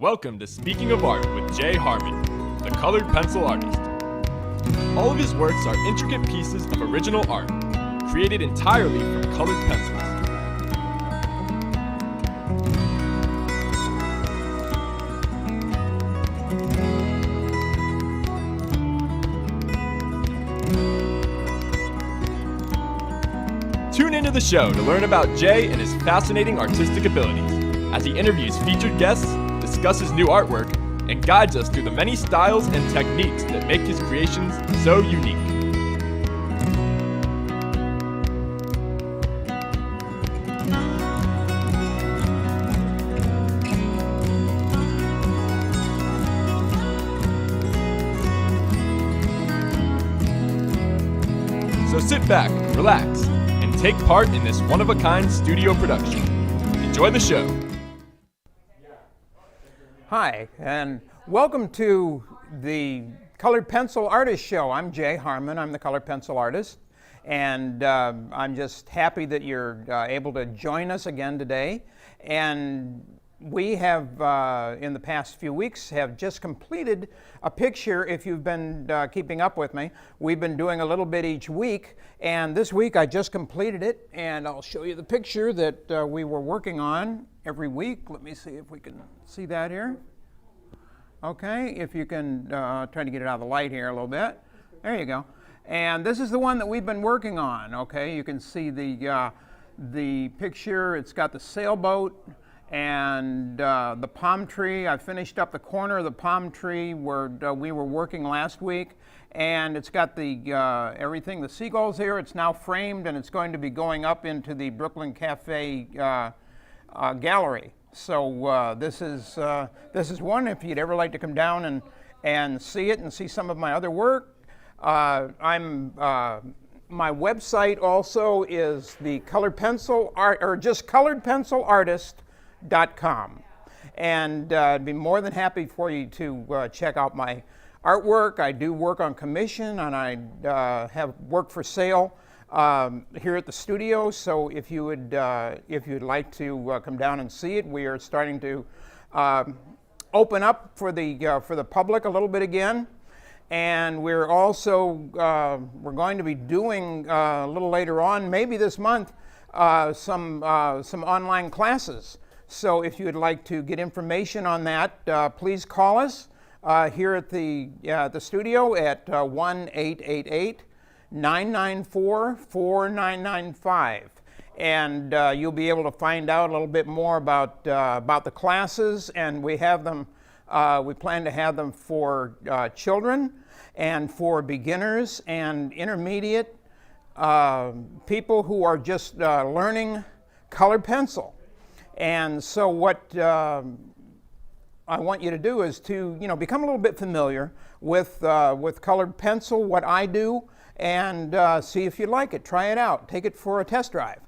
Welcome to Speaking of Art with Jay Harmon, the colored pencil artist. All of his works are intricate pieces of original art, created entirely from colored pencils. Tune into the show to learn about Jay and his fascinating artistic abilities, as he interviews featured guests, discusses new artwork, and guides us through the many styles and techniques that make his creations so unique. So sit back, relax, and take part in this one-of-a-kind studio production. Enjoy the show. Hi, and welcome to the Colored Pencil Artist Show. I'm Jay Harmon. I'm the Colored Pencil Artist, and I'm just happy that you're able to join us again today. And we have, in the past few weeks, have just completed a picture. If you've been keeping up with me, we've been doing a little bit each week, and this week I just completed it, and I'll show you the picture that we were working on every week. Let me see if we can see that here. Okay, if you can try to get it out of the light here a little bit. There you go. And this is the one that we've been working on. Okay, you can see the picture. It's got the sailboat and the palm tree. I finished up the corner of the palm tree where we were working last week, and it's got the everything, the seagulls here. It's now framed, and it's going to be going up into the Brooklyn Cafe gallery. So this is one, if you'd ever like to come down and see it and see some of my other work. My website also is the Colored Pencil Art, or just coloredpencilartist.com, and I'd be more than happy for you to check out my artwork. I do work on commission, and I have work for sale here at the studio. So if you'd like to come down and see it, we are starting to open up for the public a little bit again. And we're also we're going to be doing a little later on, maybe this month, some online classes. So if you would like to get information on that, please call us here at the studio at 1-888-994-4995, and you'll be able to find out a little bit more about the classes. And we have them. We plan to have them for children and for beginners and intermediate people who are just learning colored pencil. And so what I want you to do is to become a little bit familiar with colored pencil, what I do, and see if you like it. Try it out. Take it for a test drive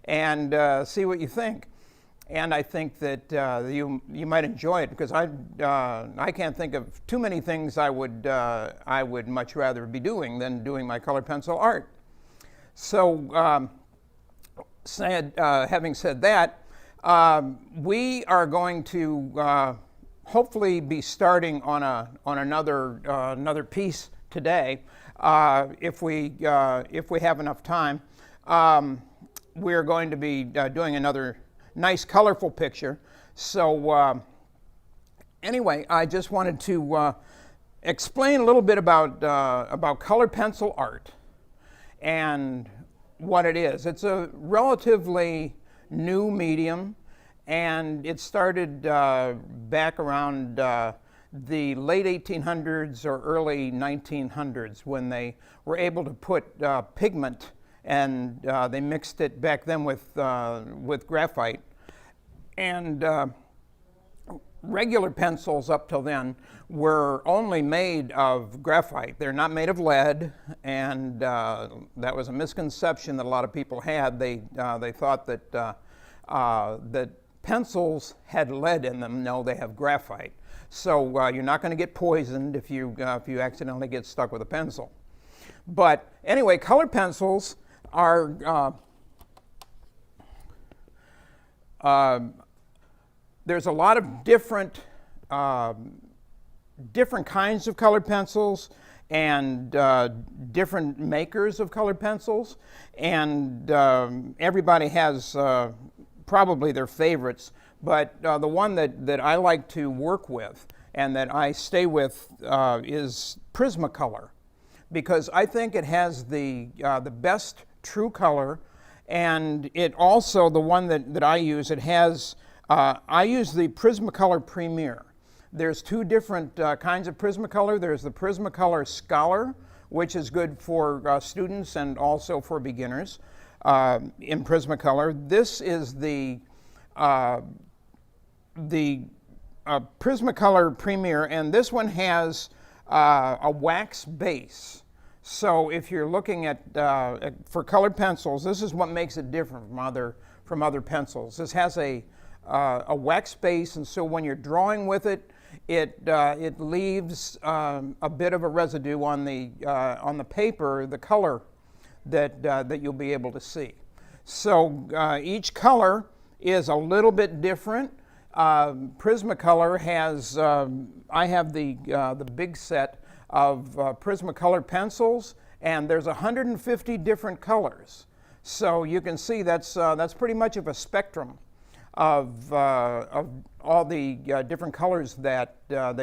and see what you think. And I think that you might enjoy it, because I can't think of too many things I would much rather be doing than doing my colored pencil art. So having said that, we are going to hopefully be starting on another piece today, if we have enough time. We're going to be doing another nice colorful picture. So anyway, I just wanted to explain a little bit about colored pencil art and what it is. It's a relatively new medium, and it started back around the late 1800s or early 1900s, when they were able to put pigment, and they mixed it back then with graphite. And regular pencils up till then were only made of graphite. They're not made of lead, and that was a misconception that a lot of people had. They thought that pencils had lead in them. No, they have graphite. So you're not going to get poisoned if you accidentally get stuck with a pencil. But anyway, colored pencils are there's a lot of different different kinds of colored pencils and different makers of colored pencils, and everybody has probably their favorites, but the one that I like to work with and that I stay with is Prismacolor, because I think it has the best true color, and it also, the one that I use, it has, I use the Prismacolor Premier. There's two different kinds of Prismacolor. There's the Prismacolor Scholar, which is good for students and also for beginners in Prismacolor. This is the Prismacolor Premier, and this one has a wax base. So if you're looking at for colored pencils, this is what makes it different from other pencils. This has a wax base, and so when you're drawing with it, it leaves a bit of a residue on the paper, the color that you'll be able to see. So each color is a little bit different. Prismacolor has, I have the big set of Prismacolor pencils, and there's 150 different colors. So you can see that's pretty much of a spectrum of all the different colors that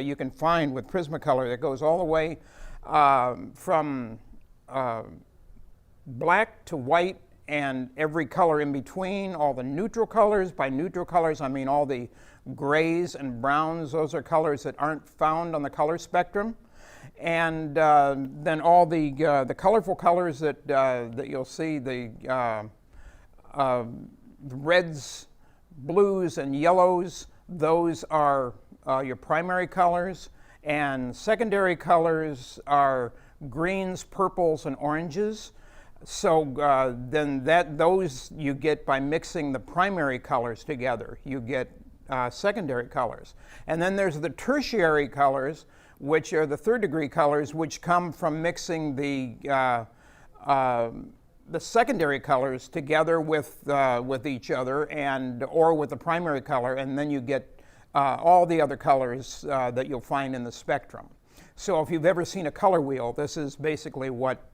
you can find with Prismacolor. That goes all the way from black to white and every color in between, all the neutral colors. By neutral colors, I mean all the grays and browns. Those are colors that aren't found on the color spectrum. And then all the colorful colors that you'll see, the reds, blues, and yellows, those are your primary colors. And secondary colors are greens, purples, and oranges. So then those you get by mixing the primary colors together. You get secondary colors. And then there's the tertiary colors, which are the third degree colors, which come from mixing the secondary colors together with each other or with the primary color, and then you get all the other colors that you'll find in the spectrum. So if you've ever seen a color wheel, this is basically what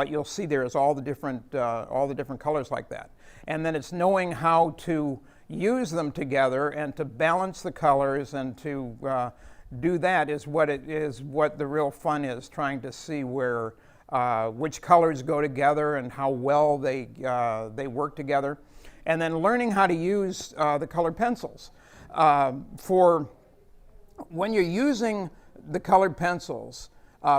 you'll see there is all the different colors like that. And then it's knowing how to use them together and to balance the colors, and to do that is what the real fun is, trying to see where which colors go together and how well they work together, and then learning how to use the colored pencils. For when you're using the colored pencils,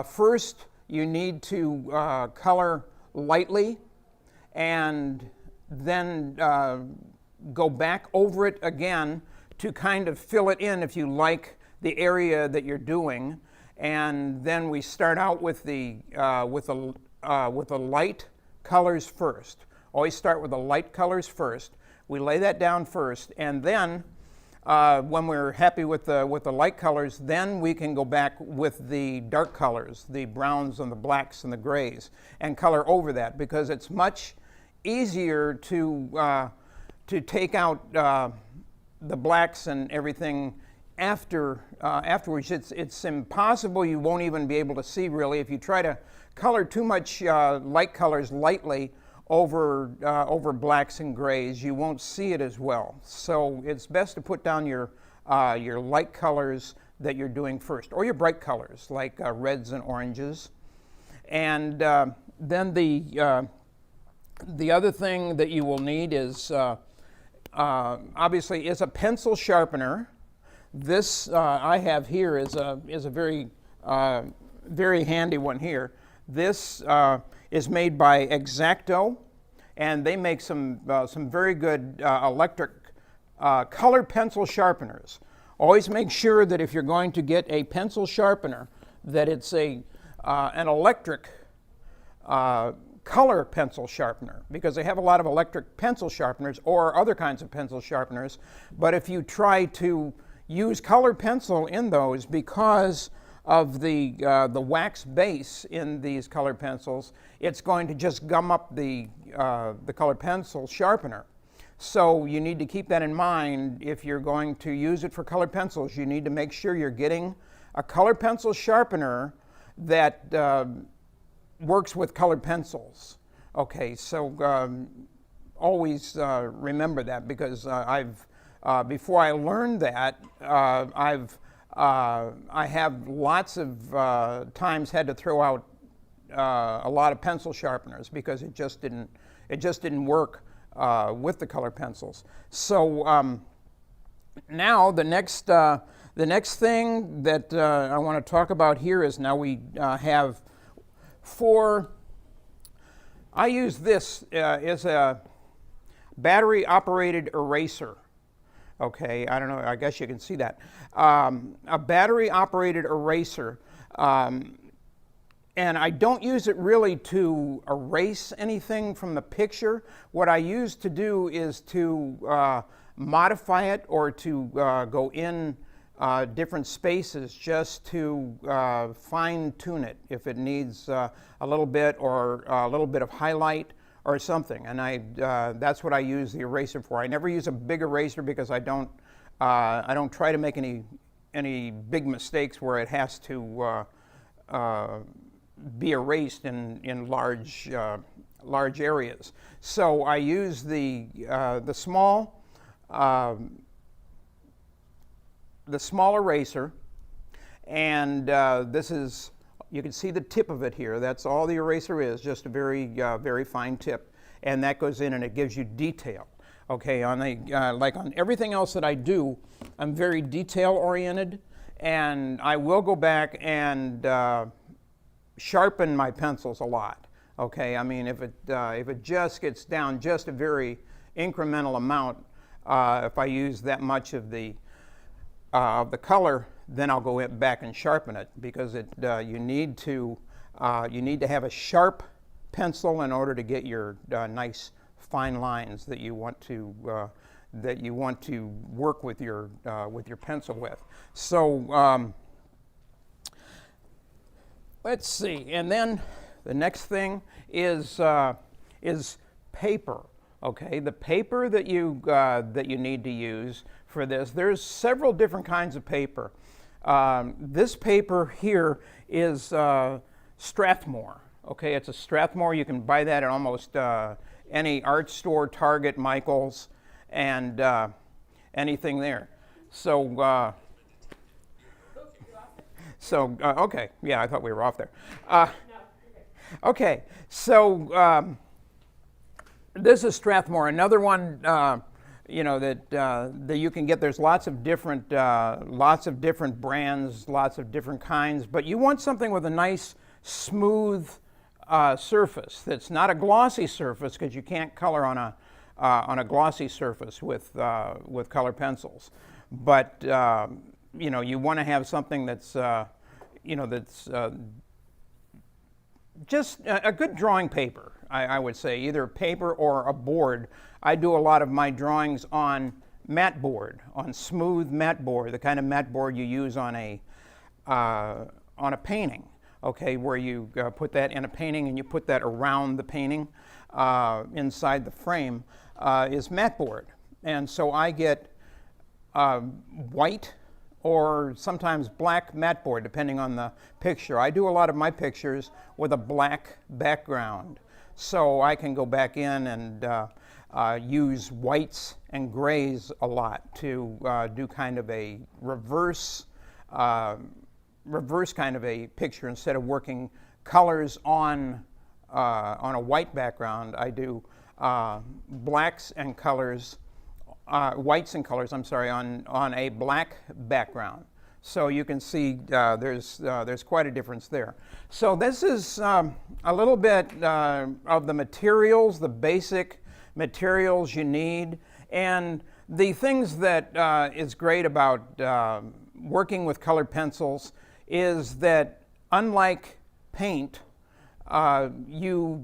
first you need to color lightly, and then go back over it again to kind of fill it in if you like the area that you're doing. And then we start out with the light colors first. Always start with the light colors first. We lay that down first, and then when we're happy with the light colors, then we can go back with the dark colors, the browns and the blacks and the grays, and color over that, because it's much easier to take out the blacks and everything afterwards. It's impossible. You won't even be able to see really if you try to color too much light colors lightly over blacks and grays. You won't see it as well. So it's best to put down your light colors that you're doing first, or your bright colors like reds and oranges. And then the other thing that you will need is obviously is a pencil sharpener. This I have here is a very very handy one here. This is made by X-Acto, and they make some very good electric colored pencil sharpeners. Always make sure that if you're going to get a pencil sharpener, that it's an electric color pencil sharpener, because they have a lot of electric pencil sharpeners or other kinds of pencil sharpeners. But if you try to use colored pencil in those, because of the wax base in these colored pencils, it's going to just gum up the colored pencil sharpener. So you need to keep that in mind if you're going to use it for colored pencils. You need to make sure you're getting a colored pencil sharpener that works with colored pencils. Okay, so always remember that, because before I learned that, I have lots of times had to throw out a lot of pencil sharpeners because it just didn't work with the color pencils. So now the next thing that I want to talk about here is, now we have I use this as a battery operated eraser. Okay, I don't know, I guess you can see that. A battery operated eraser. And I don't use it really to erase anything from the picture. What I use to do is to modify it, or to go in different spaces, just to fine tune it if it needs a little bit, or a little bit of highlight or something. And that's what I use the eraser for. I never use a big eraser because I don't try to make any big mistakes where it has to be erased in large areas. So I use the small eraser, and this is, you can see the tip of it here. That's all the eraser is, just a very fine tip, and that goes in and it gives you detail. Okay, like on everything else that I do, I'm very detail oriented, and I will go back and sharpen my pencils a lot. Okay, I mean, if it just gets down just a very incremental amount, if I use that much of the color, then I'll go back and sharpen it, because you need to have a sharp pencil in order to get your nice fine lines that you want to work with your pencil with. So let's see, and then the next thing is paper. Okay, the paper that you need to use for this. There's several different kinds of paper. This paper here is Strathmore. Okay, it's a Strathmore. You can buy that at almost any art store, Target, Michaels, and anything there. So. Okay, yeah, I thought we were off there. Okay, so this is Strathmore. Another one, that you can get. There's lots of different brands, lots of different kinds. But you want something with a nice, smooth surface. That's not a glossy surface, because you can't color on a glossy surface with color pencils. But you want to have something that's just a good drawing paper, I would say, either paper or a board. I do a lot of my drawings on mat board, on smooth mat board, the kind of mat board you use on a painting. Okay, where you put that in a painting and you put that around the painting inside the frame is mat board. And so I get white or sometimes black mat board, depending on the picture. I do a lot of my pictures with a black background, so I can go back in and use whites and grays a lot to do kind of a reverse kind of a picture. Instead of working colors on a white background, I do whites and colors, on a black background. So you can see there's quite a difference there. So this is a little bit of the materials, the basic materials you need, and the things that is great about working with colored pencils is that, unlike paint, you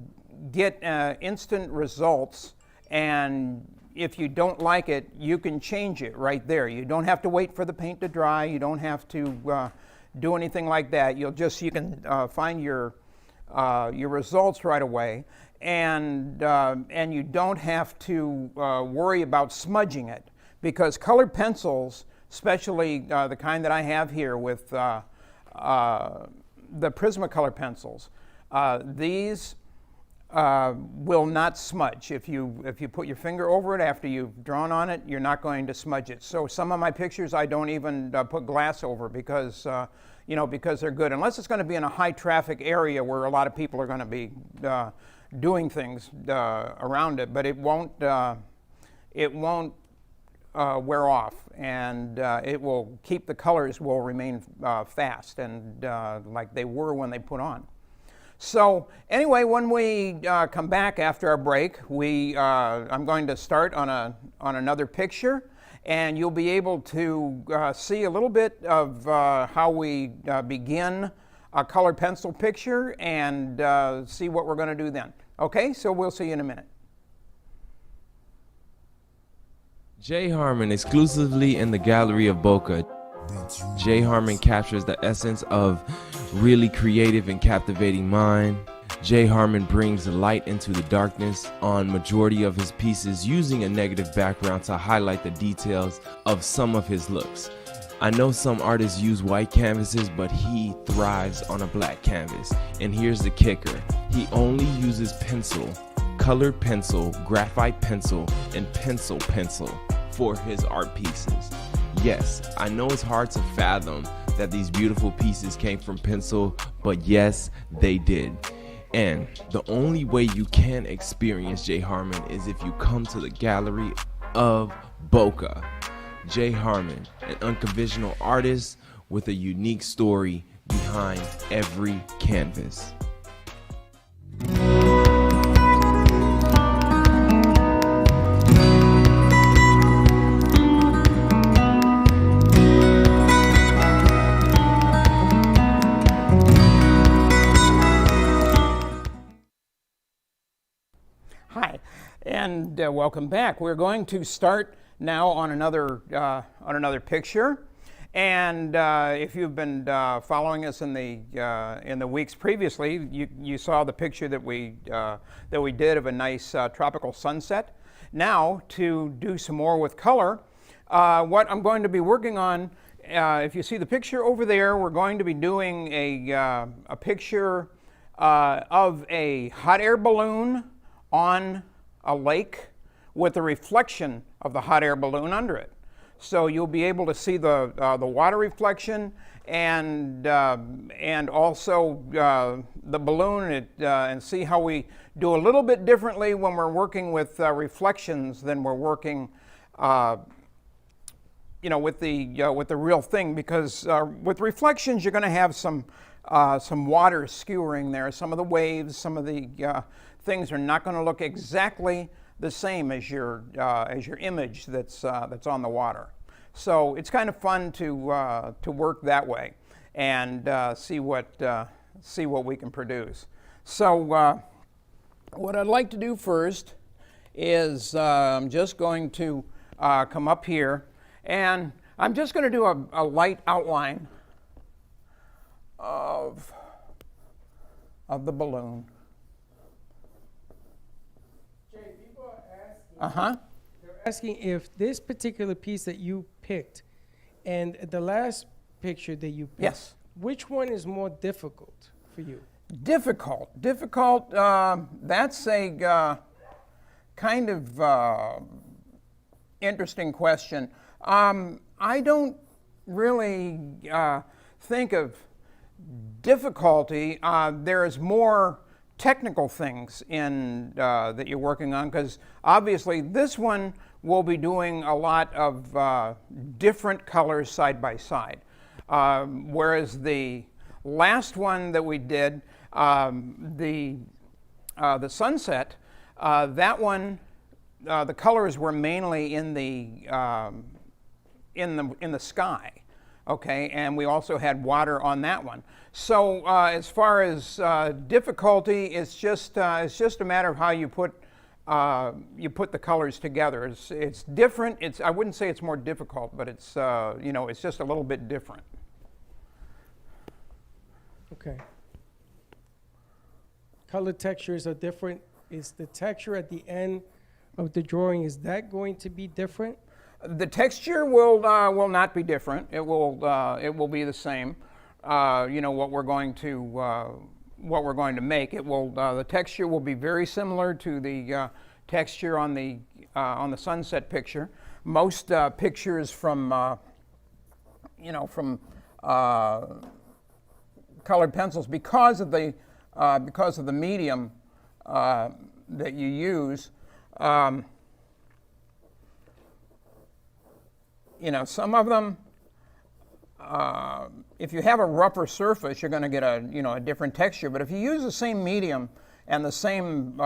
get instant results, and if you don't like it, you can change it right there. You don't have to wait for the paint to dry. You don't have to do anything like that. You can find your results right away. and you don't have to worry about smudging it, because colored pencils, especially the kind that I have here with the Prismacolor pencils, these will not smudge. If you put your finger over it after you've drawn on it, you're not going to smudge it. So some of my pictures I don't even put glass over, because because they're good, unless it's going to be in a high traffic area where a lot of people are going to be doing things around it. But it won't wear off, and it will keep, the colors will remain fast and like they were when they put on. So anyway, when we come back after our break, I'm going to start on another picture, and you'll be able to see a little bit of how we begin a colored pencil picture, and see what we're going to do then. Okay, so we'll see you in a minute. Jay Harmon, exclusively in the Gallery of Boca. Jay Harmon captures the essence of really creative and captivating mind. Jay Harmon brings light into the darkness on majority of his pieces, using a negative background to highlight the details of some of his looks. I know some artists use white canvases, but he thrives on a black canvas. And here's the kicker: he only uses pencil, colored pencil, graphite pencil, and pencil for his art pieces. Yes, I know it's hard to fathom that these beautiful pieces came from pencil, but yes, they did. And the only way you can experience Jay Harmon is if you come to the Gallery of Boca. Jay Harmon, an unconventional artist with a unique story behind every canvas. Hi, and welcome back. We're going to start now on another picture, and if you've been following us in the weeks previously, you saw the picture that we did of a nice tropical sunset. Now, to do some more with color, what I'm going to be working on, if you see the picture over there, we're going to be doing a picture of a hot air balloon on a lake with the reflection of the hot air balloon under it. So you'll be able to see the water reflection and also the balloon, and see how we do a little bit differently when we're working with reflections than we're working with the real thing, because with reflections you're going to have some water skewering there. Some of the waves, some of the things are not going to look exactly the same as your image that's on the water. So it's kind of fun to work that way and see what we can produce. So what I'd like to do first is I'm just going to come up here, and I'm just going to do a light outline of the balloon. Jay, people are asking. They're asking if this particular piece that you picked and the last picture that you picked, yes, which one is more difficult for you? Difficult. That's a kind of interesting question. I don't really think of difficulty. There's more technical things in that you're working on, because obviously this one will be doing a lot of different colors side by side, whereas the last one that we did, the sunset, that one, the colors were mainly in the sky. Okay, and we also had water on that one. So as far as difficulty, it's just a matter of how you put the colors together. It's different. I wouldn't say it's more difficult, but it's it's just a little bit different. Okay. Color textures are different Is the texture at the end of the drawing, is that going to be different? The texture will not be different. It will be the same. What we're going to make. The texture will be very similar to the texture on the sunset picture. Most pictures from colored pencils, because of the medium that you use. Some of them, if you have a rougher surface, you're going to get a different texture. But if you use the same medium and the same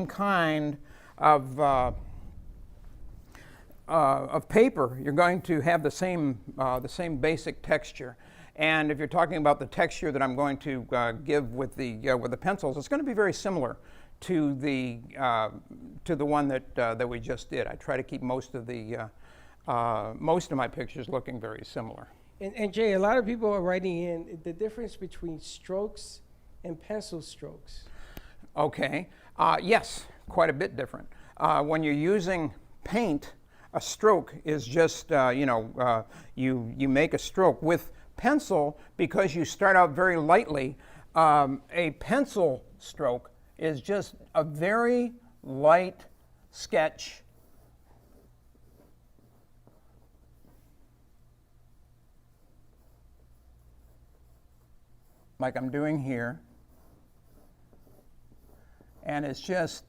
kind of paper, you're going to have the same basic texture. And if you're talking about the texture that I'm going to give with the pencils, it's going to be very similar to the one that we just did. I try to keep most of my pictures looking very similar. And Jay, a lot of people are writing in the difference between strokes and pencil strokes. Okay. Yes, quite a bit different. When you're using paint, a stroke is just you make a stroke. With pencil, because you start out very lightly, a pencil stroke is just a very light sketch. Like I'm doing here. And it's just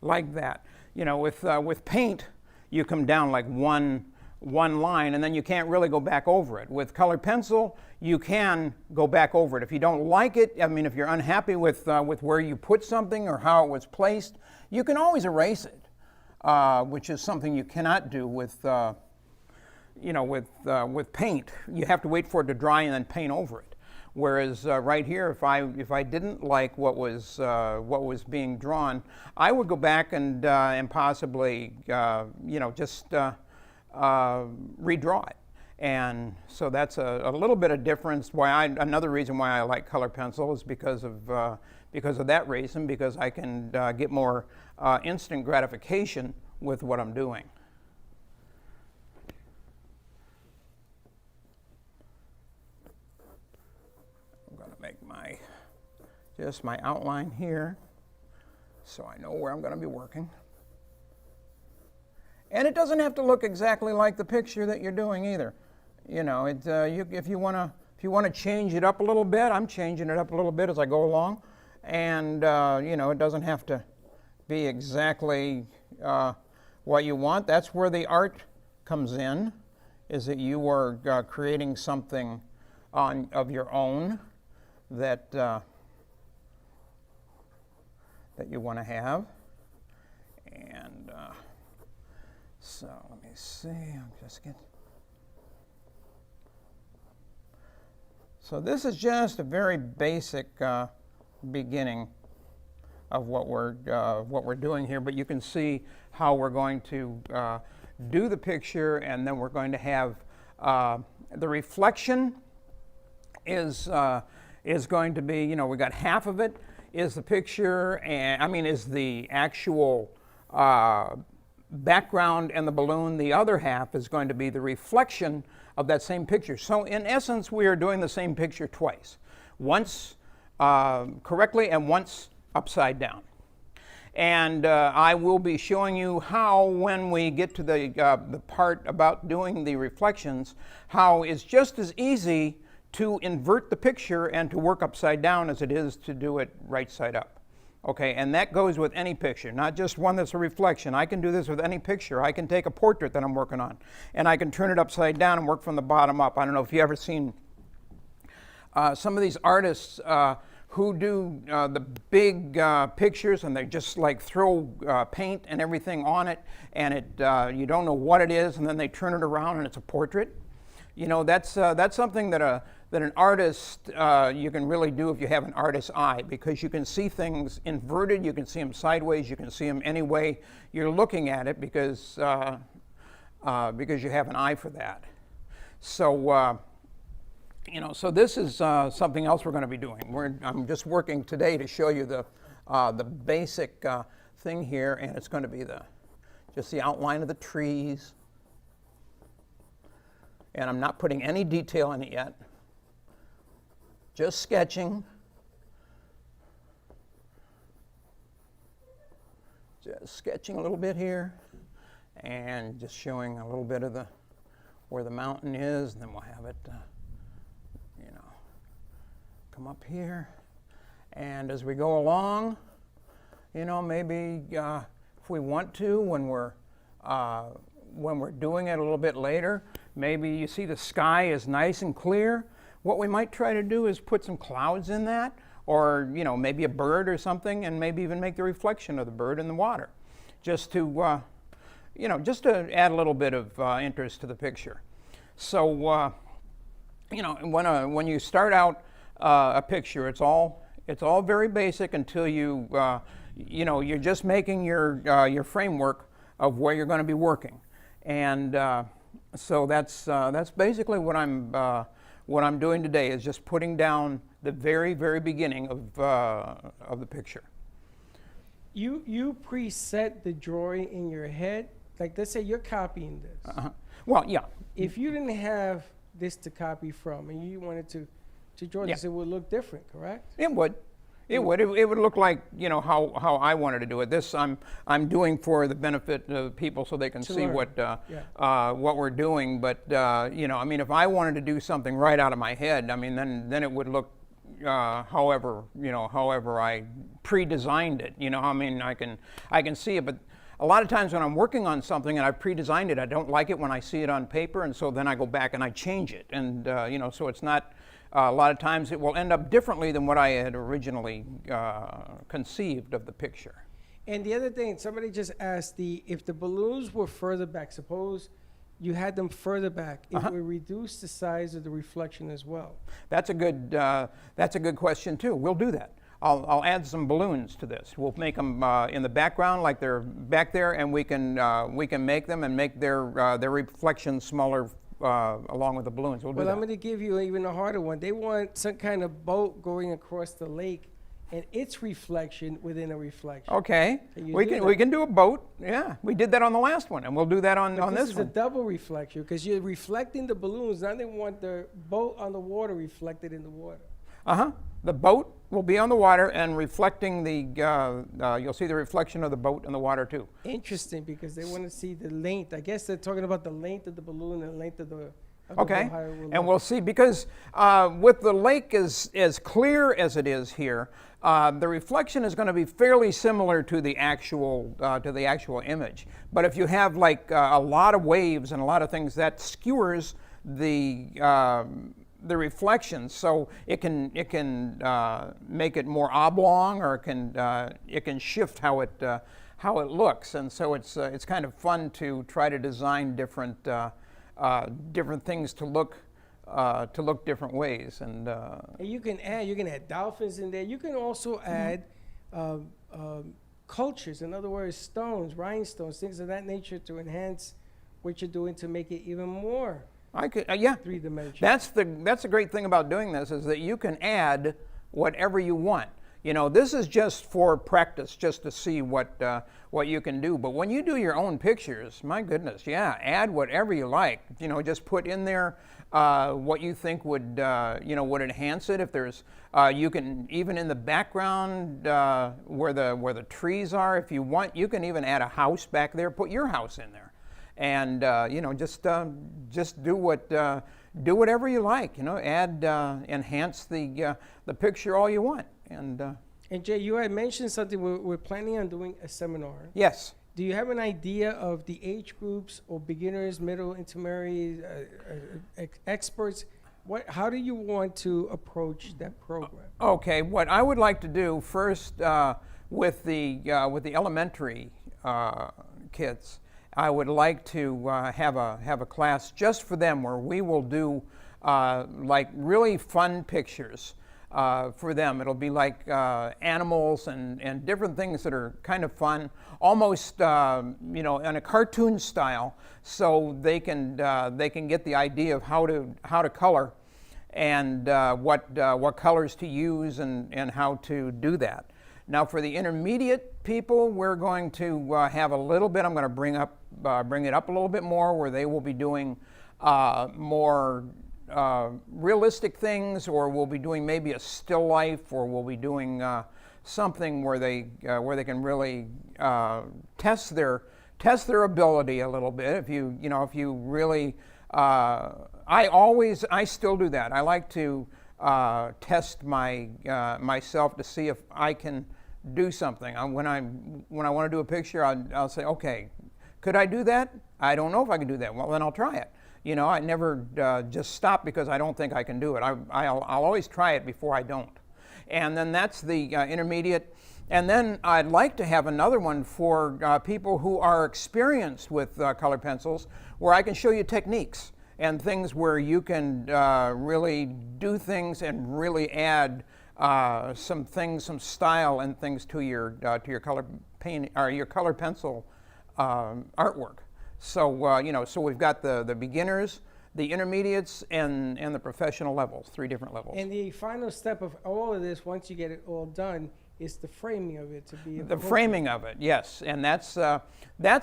like that. With paint, you come down like one line, and then you can't really go back over it. With colored pencil, you can go back over it. If you don't like it, if you're unhappy with where you put something or how it was placed, you can always erase it, which is something you cannot do with paint. You have to wait for it to dry and then paint over it. Whereas right here, if I didn't like what was being drawn, I would go back and possibly just redraw it. And so that's a little bit of difference. Another reason why I like color pencil is because of that reason, because I can get more instant gratification with what I'm doing. Make my outline here so I know where I'm going to be working. And it doesn't have to look exactly like the picture that you're doing either. If you want to change it up a little bit, I'm changing it up a little bit as I go along. And it doesn't have to be exactly what you want. That's where the art comes in, is that you are creating something of your own that you want to have. And so let me see, so this is just a very basic beginning of what we're doing here, but you can see how we're going to do the picture, and then we're going to have the reflection is going to be, we got half of it is the picture, and is the actual background and the balloon. The other half is going to be the reflection of that same picture. So in essence, we are doing the same picture twice. Once correctly and once upside down. And I will be showing you how, when we get to the part about doing the reflections, how it's just as easy to invert the picture and to work upside down as it is to do it right side up. Okay, and that goes with any picture, not just one that's a reflection. I can do this with any picture. I can take a portrait that I'm working on, and I can turn it upside down and work from the bottom up. I don't know if you've ever seen some of these artists who do the big pictures, and they just like throw paint and everything on it, and you don't know what it is, and then they turn it around and it's a portrait. That's something that an artist, you can really do if you have an artist's eye, because you can see things inverted, you can see them sideways, you can see them any way you're looking at it, because you have an eye for that. So So this is something else we're going to be doing. I'm just working today to show you the basic thing here, and it's going to be just the outline of the trees. And I'm not putting any detail in it yet. Just sketching. Just sketching a little bit here, and just showing a little bit of where the mountain is, and then we'll have it, come up here. And as we go along, maybe if we want to, when we're doing it a little bit later, maybe you see the sky is nice and clear. What we might try to do is put some clouds in that, or maybe a bird or something, and maybe even make the reflection of the bird in the water, just to add a little bit of interest to the picture. So when you start out a picture, it's all very basic until you're just making your framework of where you're going to be working, and so that's basically what I'm doing today, is just putting down the very, very beginning of the picture. You preset the drawing in your head. Like, let's say you're copying this. Well, yeah. If you didn't have this to copy from, and you wanted to draw this, it would look different, correct? It would. It would look like how I wanted to do it. This I'm doing for the benefit of people, so they can see what we're doing. But if I wanted to do something right out of my head, then it would look however I pre-designed it. I can see it, but a lot of times when I'm working on something and I've pre-designed it, I don't like it when I see it on paper, and so then I go back and I change it, and so it's not. A lot of times it will end up differently than what I had originally conceived of the picture. And the other thing, somebody just asked, if the balloons were further back, suppose you had them further back, it would reduce the size of the reflection as well. That's a good question too. We'll do that. I'll add some balloons to this. We'll make them in the background like they're back there, and we can make them and make their reflection smaller along with the balloons. Well, I'm going to give you even a harder one. They want some kind of boat going across the lake, and its reflection within a reflection. Okay, we can do a boat. Yeah, we did that on the last one, and we'll do that on this one. This is a double reflection, because you're reflecting the balloons. Now they want the boat on the water reflected in the water. The boat will be on the water and reflecting you'll see the reflection of the boat in the water too. Interesting, because they want to see the length. I guess they're talking about the length of the balloon and the length of the okay, and we'll see, because with the lake as clear as it is here, the reflection is going to be fairly similar to the actual image. But if you have like a lot of waves and a lot of things, that skewers the reflection, so it can make it more oblong, or it can shift how it looks, and so it's kind of fun to try to design different things to look different ways, and you can add dolphins in there. You can also add cultures, in other words, stones, rhinestones, things of that nature, to enhance what you're doing, to make it even more. Yeah. Three-dimensional. That's the great thing about doing this, is that you can add whatever you want. This is just for practice, just to see what you can do. But when you do your own pictures, my goodness, add whatever you like. Just put in there what you think would enhance it. If there's, you can even in the background where the trees are, if you want, you can even add a house back there. Put your house in there. And just do whatever you like. Enhance the picture all you want. And Jay, you had mentioned something. We're planning on doing a seminar. Yes. Do you have an idea of the age groups, or beginners, middle, intermediate, experts? How do you want to approach that program? Okay, what I would like to do first with the elementary kids, I would like to have a class just for them, where we will do like really fun pictures for them. It'll be like animals and different things that are kind of fun, almost in a cartoon style, so they can get the idea of how to color, and what colors to use and how to do that. Now for the intermediate people, we're going to have a little bit, I'm going to bring it up a little bit more, where they will be doing more realistic things, or we'll be doing maybe a still life, or we'll be doing something where they can really test their ability a little bit. If you really, I still do that. I like to test myself to see if I can do something. When I want to do a picture, I'll say, okay, could I do that? I don't know if I can do that. Well, then I'll try it. I never just stop because I don't think I can do it. I'll always try it before I don't. And then that's the intermediate. And then I'd like to have another one for people who are experienced with color pencils, where I can show you techniques and things where you can really do things and really add some style and things to your color paint or your color pencil artwork. So so we've got the beginners, the intermediates, and the professional levels, 3 different levels. And the final step of all of this, once you get it all done, is the framing of it to be the framing of it, yes, and that's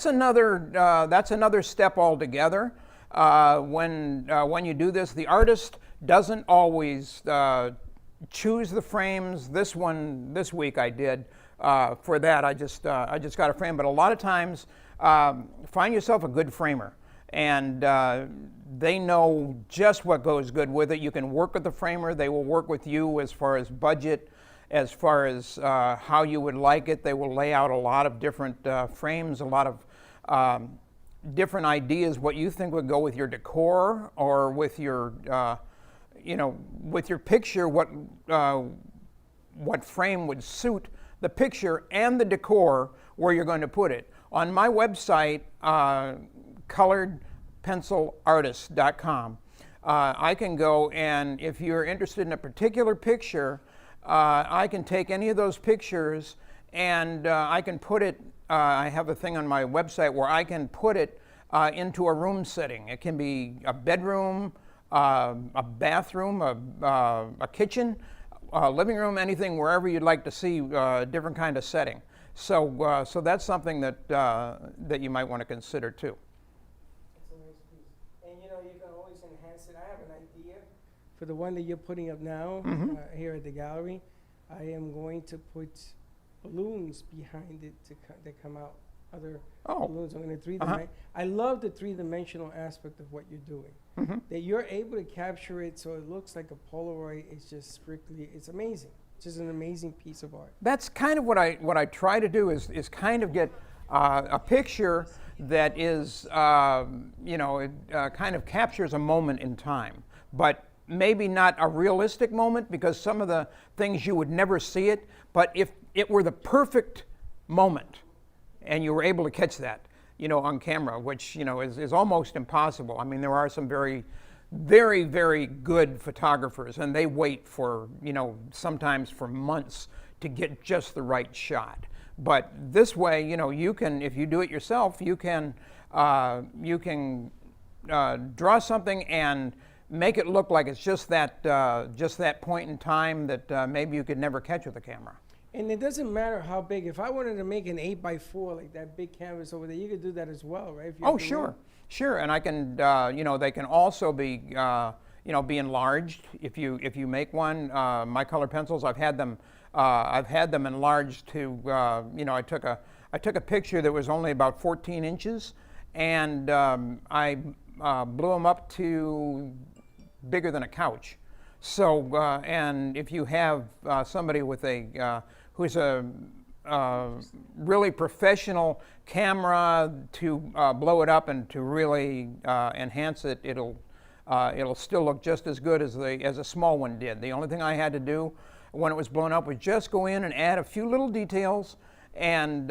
another step altogether. When you do this, the artist doesn't always choose the frames. This week I did. For that, I just got a frame, but a lot of times, find yourself a good framer, and they know just what goes good with it. You can work with the framer. They will work with you as far as budget, as far as how you would like it. They will lay out a lot of different frames, a lot of different ideas, what you think would go with your decor or with your, with your picture, what frame would suit the picture and the decor where you're going to put it. On my website, coloredpencilartist.com, I can go, and if you're interested in a particular picture, I can take any of those pictures and I can put it, I have a thing on my website where I can put it into a room setting. It can be a bedroom, a bathroom, a kitchen, living room, anything, wherever you'd like to see a different kind of setting. So that's something that you might want to consider too. It's a nice piece. And you can always enhance it. I have an idea for the one that you're putting up now here at the gallery. I am going to put balloons behind it that come out. Other balloons. I'm going to 3D. I love the 3-dimensional aspect of what you're doing. That you're able to capture it so it looks like a Polaroid. It's just strictly, it's amazing. It's just an amazing piece of art. That's kind of what I try to do is kind of get a picture that is, it kind of captures a moment in time, but maybe not a realistic moment, because some of the things you would never see it, but if it were the perfect moment and you were able to catch that, on camera, which, is almost impossible. I mean, there are some very, very, very good photographers, and they wait for, sometimes for months to get just the right shot. But this way, you can, if you do it yourself, you can draw something and make it look like it's just that point in time that maybe you could never catch with a camera. And it doesn't matter how big. If I wanted to make an 8x4, like that big canvas over there, you could do that as well, right? Oh, sure. Sure, and I can, they can also be, be enlarged if you make one. My color pencils, I've had them enlarged to, I took a picture that was only about 14 inches, and I blew them up to bigger than a couch. So, and if you have somebody with who's a really professional camera to blow it up and to really enhance it, it'll still look just as good as a small one did. The only thing I had to do when it was blown up was just go in and add a few little details and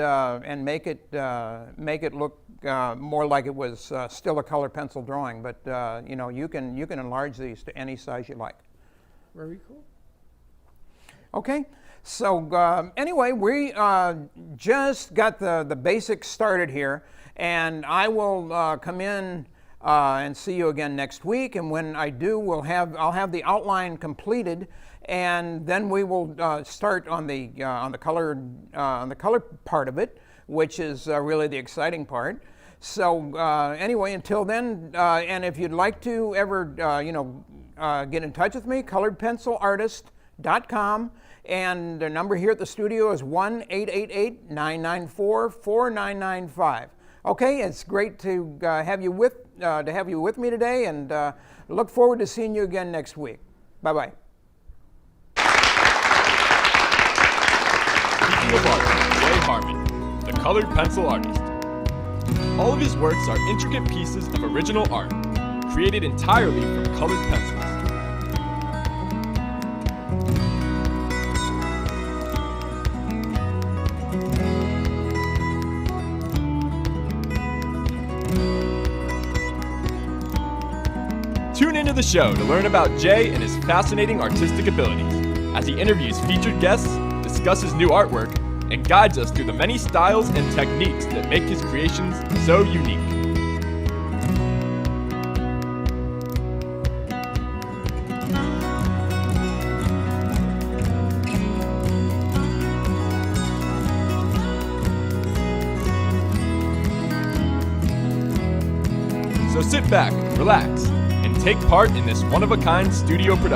make it look more like it was still a color pencil drawing. But you can enlarge these to any size you like. Very cool. Okay, so anyway, we just got the basics started here, and I will come in and see you again next week. And when I do, I'll have the outline completed, and then we will start on the color part of it, which is really the exciting part. So anyway, until then, and if you'd like to ever get in touch with me, coloredpencilartist.com, and the number here at the studio is 1-888-994-4995. Okay, it's great to have you with me today, and look forward to seeing you again next week. Bye bye. Speaking of art, Jay Harmon, the colored pencil artist. All of his works are intricate pieces of original art, created entirely from colored pencils. Tune into the show to learn about Jay and his fascinating artistic abilities, as he interviews featured guests, discusses new artwork, and guides us through the many styles and techniques that make his creations so unique. So sit back, relax, and take part in this one-of-a-kind studio production.